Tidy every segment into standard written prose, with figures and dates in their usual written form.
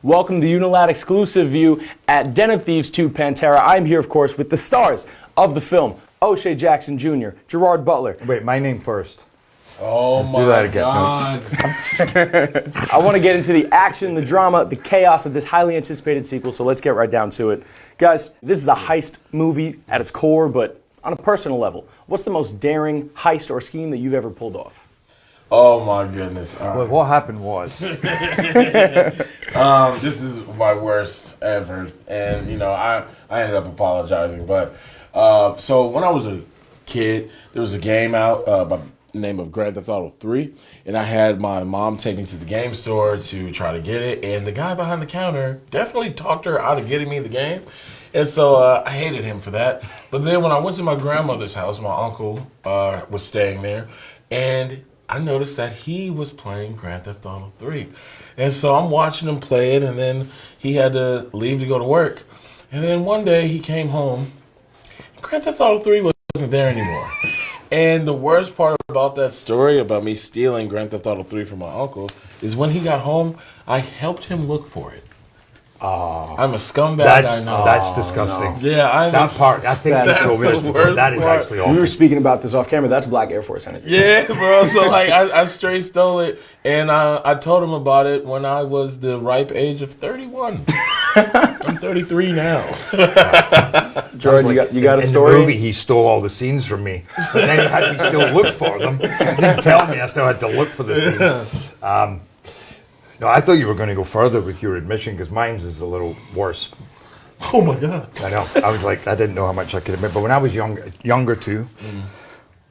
Welcome to the Unilat exclusive view at Den of Thieves 2 Pantera. I'm here, of course, with the stars of the film, O'Shea Jackson Jr., Gerard Butler. Wait, my name first. Oh my Do that again. God. I want to get into the action, the drama, the chaos of this highly anticipated sequel, so let's get right down to it. Guys, this is a heist movie at its core, but on a personal level, what's the most daring heist or scheme that you've ever pulled off? Oh my goodness. Well, what happened was, This is my worst ever. And, I ended up apologizing. But, so when I was a kid, there was a game out by the name of Grand Theft Auto 3. And I had my mom take me to the game store to try to get it. And the guy behind the counter definitely talked her out of getting me the game. And so I hated him for that. But then when I went to my grandmother's house, my uncle was staying there. And I noticed that he was playing Grand Theft Auto 3. And so I'm watching him play it, and then he had to leave to go to work. And then one day he came home, and Grand Theft Auto 3 wasn't there anymore. And the worst part about that story, about me stealing Grand Theft Auto 3 from my uncle, is when he got home, I helped him look for it. I'm a scumbag, I know. that's disgusting. Yeah, That part, I think you told me this before. That is actually awful. We were speaking about this off camera. That's Black Air Force energy. Yeah, bro. So I straight stole it, and I told him about it when I was the ripe age of 31. I'm 33 now. Jordan, you got a story? In the movie, he stole all the scenes from me, but then he had me still look for them. He didn't tell me I still had to look for the scenes. No, I thought you were going to go further with your admission because mine's is a little worse. Oh my God. I know. I was like, I didn't know how much I could admit. But when I was younger too,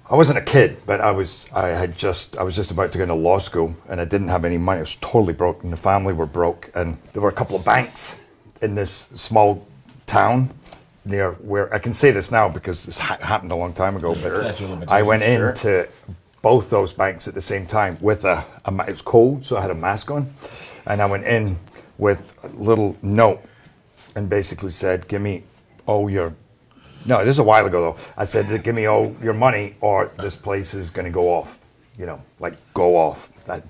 I wasn't a kid, but I was just about to go into law school, and I didn't have any money. I was totally broke, and the family were broke, and there were a couple of banks in this small town near where I can say this now because this happened a long time ago. But I went into both those banks at the same time with it was cold, so I had a mask on, and I went in with a little note and basically said, give me all your, no, this is a while ago though, I said, give me all your money or this place is going to go off, like go off. I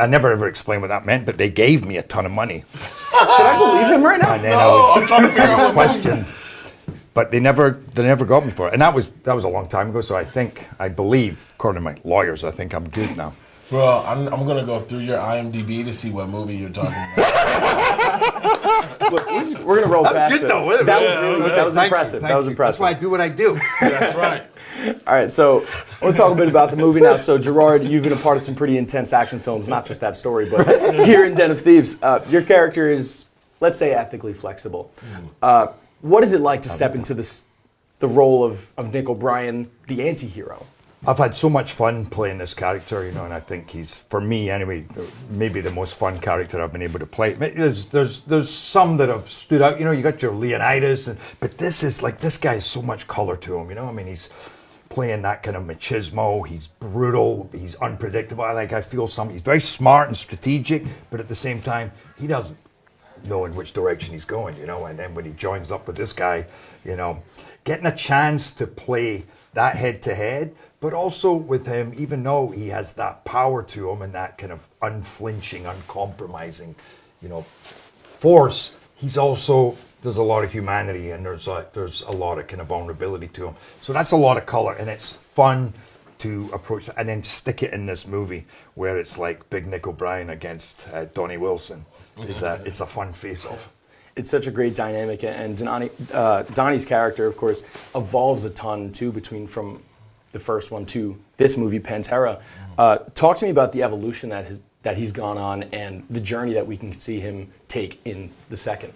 never ever explained what that meant, but they gave me a ton of money. Should I believe him right now? And then I was questioned. But they never got me for it, and that was a long time ago. So I believe, according to my lawyers, I think I'm good now. Bro, I'm gonna go through your IMDb to see what movie you're talking about. Look, we're gonna roll past That was good, though. That was impressive. That was impressive. That's why I do what I do. That's right. All right, so I want to talk a bit about the movie now. So, Gerard, you've been a part of some pretty intense action films, not just that story, but here in Den of Thieves, your character is, let's say, ethically flexible. What is it like to step into the role of Nick O'Brien, the anti-hero? I've had so much fun playing this character, and I think he's, for me anyway, maybe the most fun character I've been able to play. There's some that have stood out, you got your Leonidas, but this guy has so much color to him, I mean, he's playing that kind of machismo, he's brutal, he's unpredictable. I feel he's very smart and strategic, but at the same time, he doesn't know in which direction he's going, and then when he joins up with this guy, getting a chance to play that head-to-head, but also with him, even though he has that power to him and that kind of unflinching, uncompromising, force, he's also, there's a lot of humanity and there's a lot of kind of vulnerability to him. So that's a lot of color, and it's fun to approach that, and then stick it in this movie where it's like Big Nick O'Brien against Donnie Wilson. It's a fun face-off. It's such a great dynamic, and Donnie's character, of course, evolves a ton too from the first one to this movie, Pantera. Talk to me about the evolution that he's gone on and the journey that we can see him take in the second.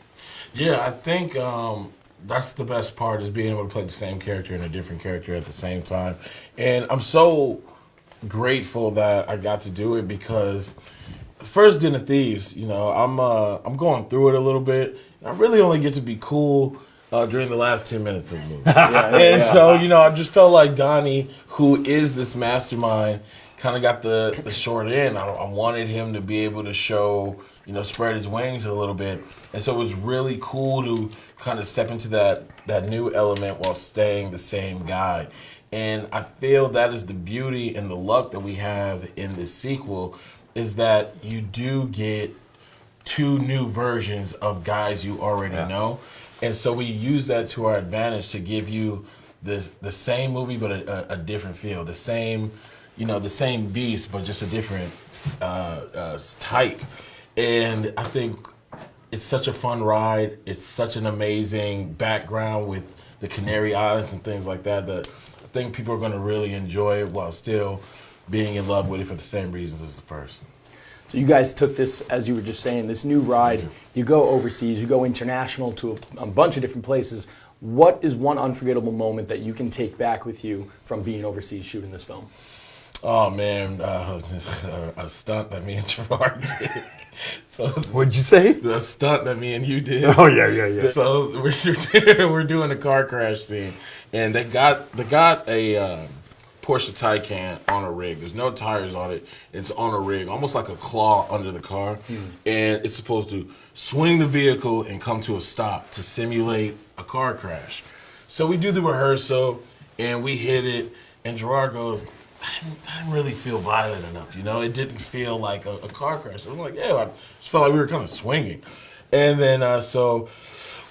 Yeah, I think that's the best part, is being able to play the same character and a different character at the same time. And I'm so grateful that I got to do it because first Den of Thieves, I'm going through it a little bit. I really only get to be cool during the last 10 minutes of the movie. So, I just felt like Donnie, who is this mastermind, kind of got the short end. I wanted him to be able to show, spread his wings a little bit. And so it was really cool to kind of step into that new element while staying the same guy. And I feel that is the beauty and the luck that we have in this sequel, is that you do get two new versions of guys you already know. And so we use that to our advantage to give you the same movie but a different feel. The same, the same beast but just a different type. And I think it's such a fun ride. It's such an amazing background with the Canary Islands and things like that that I think people are going to really enjoy it while still being in love with it for the same reasons as the first. So you guys took this, as you were just saying, this new ride. You go overseas, you go international to a bunch of different places. What is one unforgettable moment that you can take back with you from being overseas shooting this film? Oh man, a stunt that me and Gerard did. So What'd you say? The stunt that me and you did. Oh yeah. So we're doing a car crash scene, and they got a Porsche Taycan on a rig. There's no tires on it. It's on a rig, almost like a claw under the car, and it's supposed to swing the vehicle and come to a stop to simulate a car crash. So we do the rehearsal, and we hit it, and Gerard goes, I didn't really feel violent enough, It didn't feel like a car crash. I'm like, I just felt like we were kind of swinging. And then, so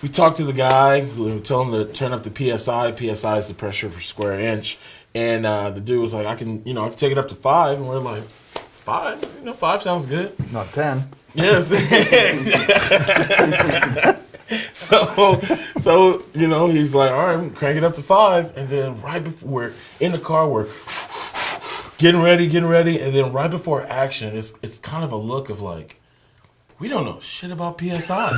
we talked to the guy, we told him to turn up the PSI. PSI is the pressure per square inch. And the dude was like, I can take it up to 5. And we're like, 5? 5 sounds good. Not 10. Yes. So he's like, all right, crank it up to 5. And then right before we're in the car, we're getting ready, and then right before action, it's kind of a look of like, we don't know shit about PSI.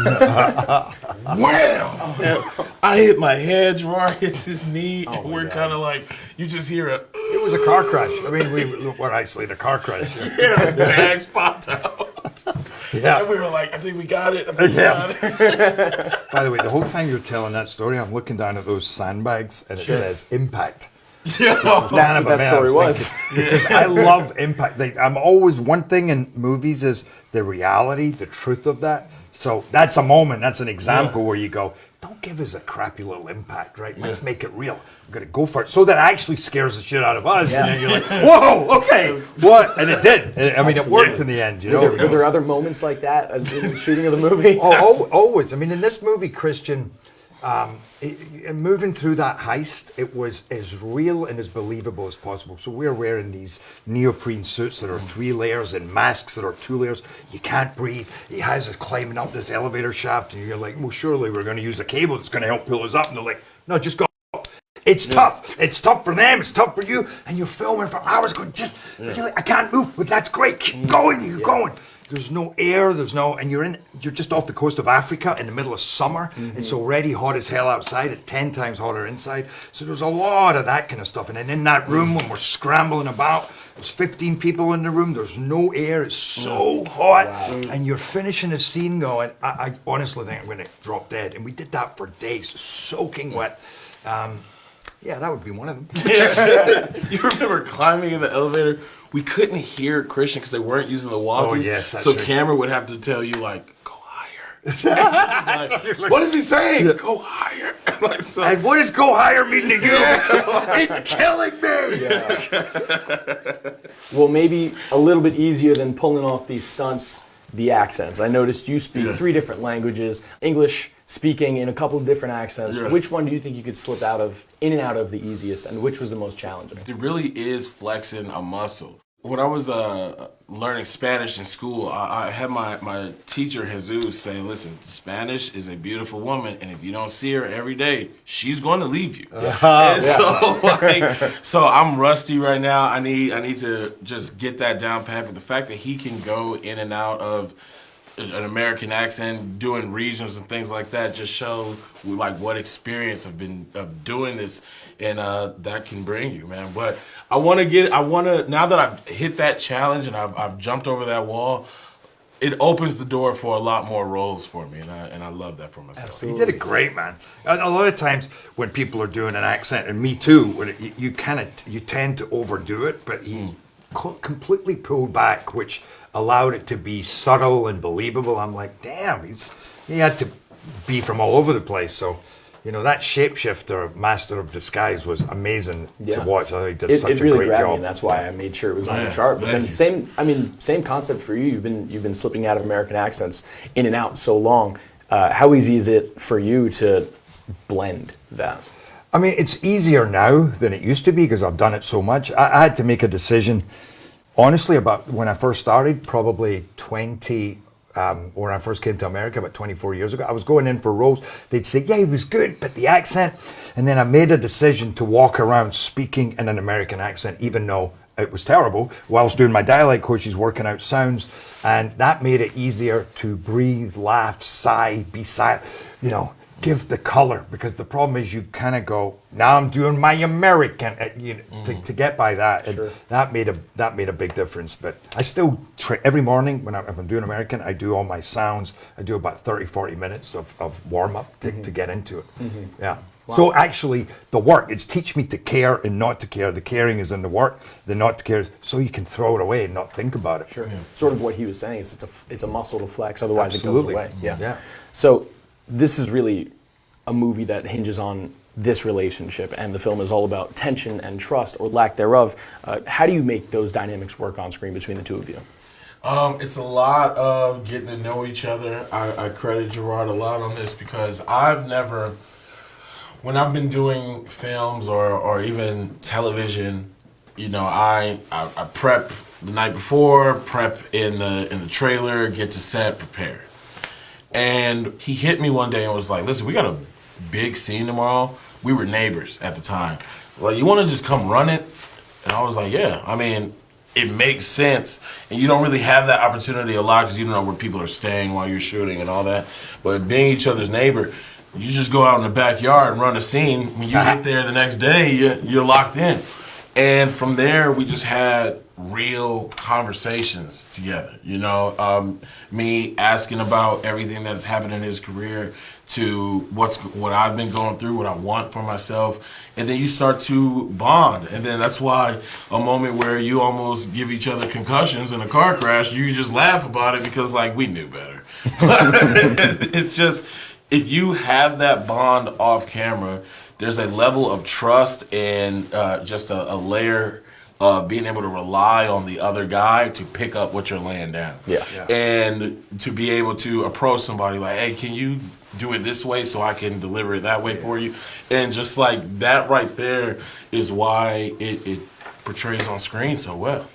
Wham! And I hit my head, Gerard hits his knee, and we're kind of like, you just hear a... It was a car crash. I mean, we were actually the car crash. Yeah, the bags popped out. Yeah. And we were like, I think we got it. We got it. By the way, the whole time you're telling that story, I'm looking down at those sandbags, and it says impact. Yeah. That's what that story was. Because I love impact. I'm always, one thing in movies is the reality, the truth of that. So that's a moment, that's an example where you go, don't give us a crappy little impact, right? Let's make it real. We're going to go for it. So that actually scares the shit out of us. And then you're like, whoa, okay, what? And it did. I mean, it worked in the end, Were there other moments like that as in the shooting of the movie? Always. I mean, in this movie, Christian, moving through that heist, it was as real and as believable as possible. So we're wearing these neoprene suits that are 3 layers and masks that are 2 layers. You can't breathe. He has us climbing up this elevator shaft, and you're like, well, surely we're going to use a cable that's going to help pull us up. And they're like, no, just go. It's tough. It's tough for them. It's tough for you. And you're filming for hours going, you're like, I can't move, but that's great. Keep going. You're going. There's no air, and you're just off the coast of Africa in the middle of summer. It's already hot as hell outside. It's 10 times hotter inside. So there's a lot of that kind of stuff. And then in that room, when we're scrambling about, there's 15 people in the room. There's no air. It's so hot. Wow. And you're finishing a scene going, I honestly think I'm going to drop dead. And we did that for days, soaking wet. Yeah, that would be one of them. You remember climbing in the elevator? We couldn't hear Christian because they weren't using the walkies. Oh, yes, that's so right. Cameron would have to tell you, like, go higher. Like, what is he saying? Yeah. Go higher. Like, so, and what does go higher mean to you? It's killing me. Yeah. Well, maybe a little bit easier than pulling off these stunts, the accents. I noticed you speak 3 different languages, English, speaking in a couple of different accents. Yeah. Which one do you think you could slip in and out of the easiest, and which was the most challenging? It really is flexing a muscle. When I was learning Spanish in school, I had my teacher, Jesus, say, listen, Spanish is a beautiful woman, and if you don't see her every day, she's going to leave you. So I'm rusty right now. I need to just get that down pat. But the fact that he can go in and out of an American accent, doing regions and things like that, just show like what experience of doing this, and that can bring you, man. But I want to now that I've hit that challenge and I've jumped over that wall, it opens the door for a lot more roles for me, and I love that for myself. Absolutely. You did it great, man. A lot of times when people are doing an accent, and me too, when you tend to overdo it, but he completely pulled back, which allowed it to be subtle and believable. I'm like, damn, he had to be from all over the place. So you know, that shapeshifter, Master of Disguise, was amazing to watch. I thought he did It such a really great grabbed job. me, and that's why I made sure it was on the Yeah, chart. But then thank you. same concept for you. You've been slipping out of American accents in and out so long. How easy is it for you to blend that? I mean, it's easier now than it used to be because I've done it so much. I had to make a decision, honestly, about when I first started, probably when I first came to America about 24 years ago. I was going in for roles. They'd say, yeah, he was good, but the accent. And then I made a decision to walk around speaking in an American accent, even though it was terrible, whilst doing my dialect coaches, working out sounds. And that made it easier to breathe, laugh, sigh, be silent, you know, give the color. Because the problem is you kind of go, now I'm doing my American, you know, to get by that. And that made a big difference. But I still, every morning if I'm doing American, I do all my sounds. I do about 30, 40 minutes of warm-up to get into it. Yeah. Wow. So actually, the work, it's teach me to care and not to care. The caring is in the work, the not to care is so you can throw it away and not think about it. Sure. Yeah. Sort of what he was saying is it's a muscle to flex, otherwise Absolutely. it goes away. Yeah. So this is really a movie that hinges on this relationship, and the film is all about tension and trust, or lack thereof. How do you make those dynamics work on screen between the two of you? It's a lot of getting to know each other. I credit Gerard a lot on this because when I've been doing films or even television, you know, I prep the night before, prep in the trailer, get to set, prepare. And he hit me one day and was like, listen, we got a big scene tomorrow. We were neighbors at the time. Like, you want to just come run it? And I was like, yeah. I mean, it makes sense. And you don't really have that opportunity a lot because you don't know where people are staying while you're shooting and all that. But being each other's neighbor, you just go out in the backyard and run a scene. When you get there the next day, you're locked in. And from there, we just had real conversations together. You know, me asking about everything that's happened in his career to what I've been going through, what I want for myself. And then you start to bond. And then that's why a moment where you almost give each other concussions in a car crash, you just laugh about it because, like, we knew better. It's just, if you have that bond off camera, there's a level of trust and just a layer of being able to rely on the other guy to pick up what you're laying down. Yeah. And to be able to approach somebody like, hey, can you do it this way so I can deliver it that way for you? And just like that right there is why it portrays on screen so well.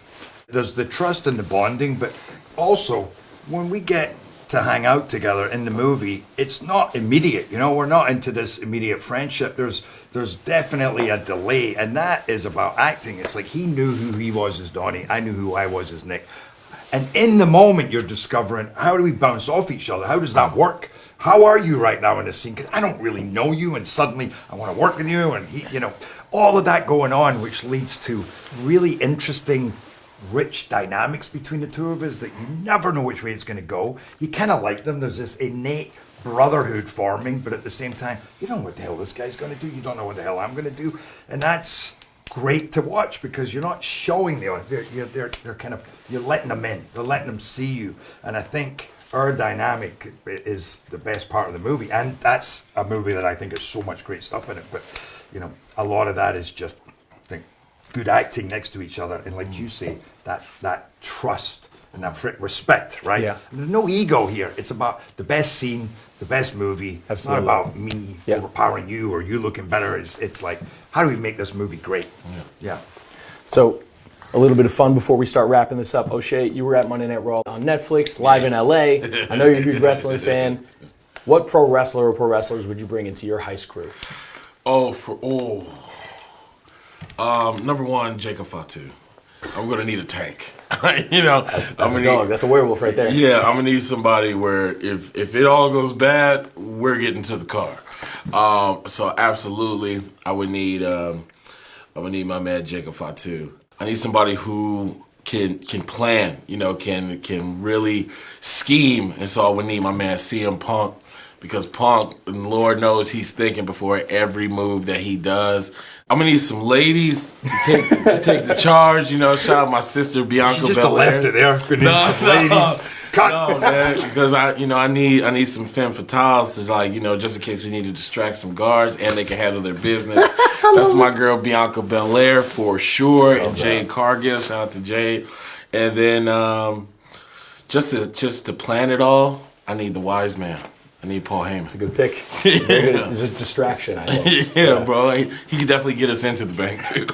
There's the trust and the bonding, but also when we get to hang out together in the movie, it's not immediate. You know, we're not into this immediate friendship. There's definitely a delay, and that is about acting. It's like he knew who he was as Donnie, I knew who I was as Nick. And in the moment, you're discovering, how do we bounce off each other? How does that work? How are you right now in this scene? Because I don't really know you, and suddenly I want to work with you, and you know, all of that going on, which leads to really interesting, rich dynamics between the two of us that you never know which way it's going to go. You kind of like them. There's this innate brotherhood forming, but at the same time, you don't know what the hell this guy's going to do. You don't know what the hell I'm going to do, and that's great to watch because you're not showing the audience. They're kind of, you're letting them in. They're letting them see you, and I think our dynamic is the best part of the movie, and that's a movie that I think has so much great stuff in it. But you know, a lot of that is just, I think, good acting next to each other, and like you say, that trust and that respect, right? Yeah. There's no ego here. It's about the best scene, the best movie. Absolutely. It's not about me overpowering you or you looking better. It's like, how do we make this movie great? Yeah. So, a little bit of fun before we start wrapping this up. O'Shea, you were at Monday Night Raw on Netflix, live in LA. I know you're a huge wrestling fan. What pro wrestler or pro wrestlers would you bring into your heist crew? Number one, Jacob Fatu. I'm gonna need a tank. You know, That's a dog. That's a werewolf right there. Yeah, I'm gonna need somebody where if it all goes bad, we're getting to the car. So absolutely, I would need my man Jacob Fatu. I need somebody who can plan. You know, can really scheme, and so I would need my man CM Punk because Punk, Lord knows he's thinking before every move that he does. I'm gonna need some ladies to take the charge. You know, shout out my sister Bianca Just Belair. left it there. Ladies. Cut. No, man, because I need some femme fatales to, like, you know, just in case we need to distract some guards and they can handle their business. That's my girl Bianca Belair for sure, and Jade Cargill. Shout out to Jade. And then just to plan it all, I need the wise man. I need Paul Heyman. It's a good pick. It's a distraction, I think. Yeah, bro. He could definitely get us into the bank, too.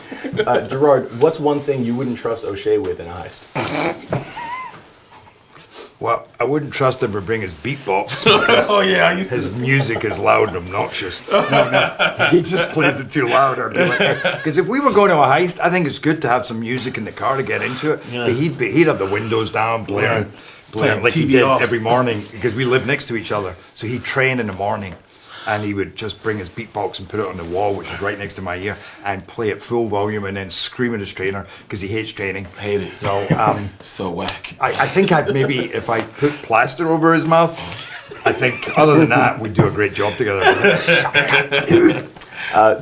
Gerard, what's one thing you wouldn't trust O'Shea with in a heist? Well, I wouldn't trust him to bring his beatbox. Oh, yeah. His music is loud and obnoxious. No. He just plays it too loud. Because if we were going to a heist, I think it's good to have some music in the car to get into it. Yeah. But he'd have the windows down, playing like TV he did off every morning, because we live next to each other. So he'd train in the morning, and he would just bring his beatbox and put it on the wall, which is right next to my ear, and play it full volume, and then scream at his trainer because he hates training. Hate it. So so whack. I think I'd maybe, if I put plaster over his mouth, I think other than that, we'd do a great job together.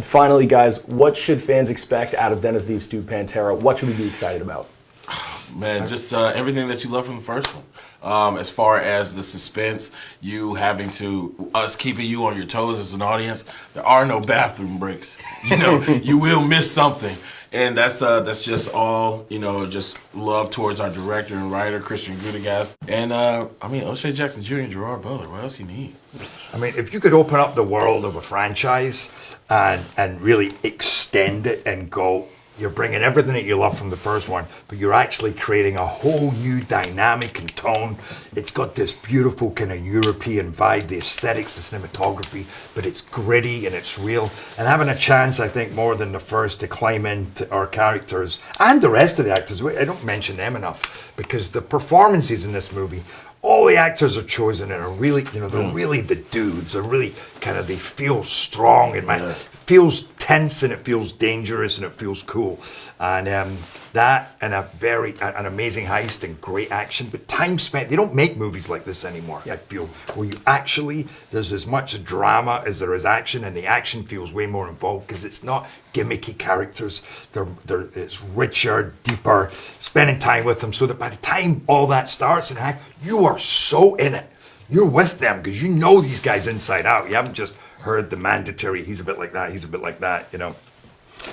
Finally, guys, what should fans expect out of Den of Thieves 2 Pantera? What should we be excited about? Man, just everything that you love from the first one. As far as the suspense, us keeping you on your toes as an audience. There are no bathroom breaks. You know, you will miss something. And that's just all, you know, just love towards our director and writer, Christian Gudegast. And, O'Shea Jackson Jr. and Gerard Butler, what else you need? I mean, if you could open up the world of a franchise and really extend it and go, you're bringing everything that you love from the first one, but you're actually creating a whole new dynamic and tone. It's got this beautiful kind of European vibe, the aesthetics, the cinematography, but it's gritty and it's real. And having a chance, I think, more than the first, to climb into our characters and the rest of the actors. I don't mention them enough, because the performances in this movie, all the actors are chosen and are really, you know, they're really the dudes. They're really kind of, they feel strong, and it feels tense, and it feels dangerous, and it feels cool. And that, and an amazing heist and great action, but time spent. They don't make movies like this anymore, I feel, where you actually, there's as much drama as there is action, and the action feels way more involved because it's not gimmicky characters. It's richer, deeper, spending time with them, so that by the time all that starts and you are so in it. You're with them because you know these guys inside out. You haven't just heard the mandatory, he's a bit like that, he's a bit like that, you know.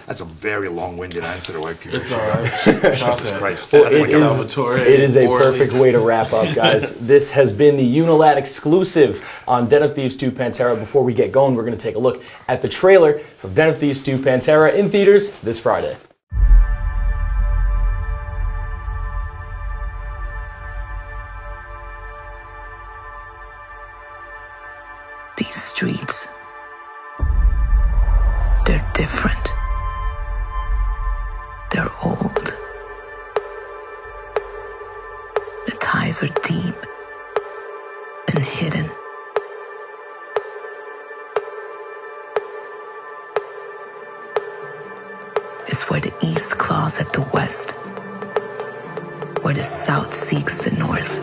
That's a very long-winded answer to why people. It's all right. Jesus Christ. Well, That's like Salvatore. It is a perfect way to wrap up, guys. This has been the Unilat exclusive on Den of Thieves 2 Pantera. Before we get going, we're going to take a look at the trailer from Den of Thieves 2 Pantera in theaters this Friday. These streets, they're different. They're old. The ties are deep and hidden. It's where the East claws at the West, where the South seeks the North.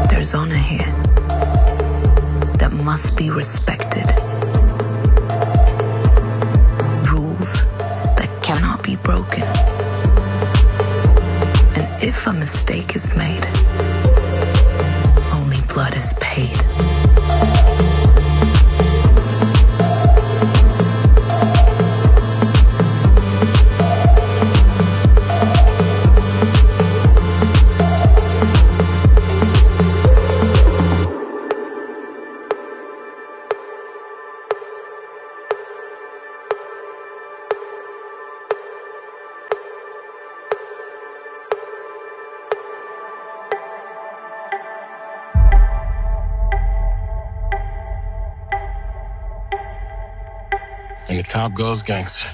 There's honor here that must be respected. Rules that cannot be broken. And if a mistake is made, only blood is paid. And the cop goes gangster.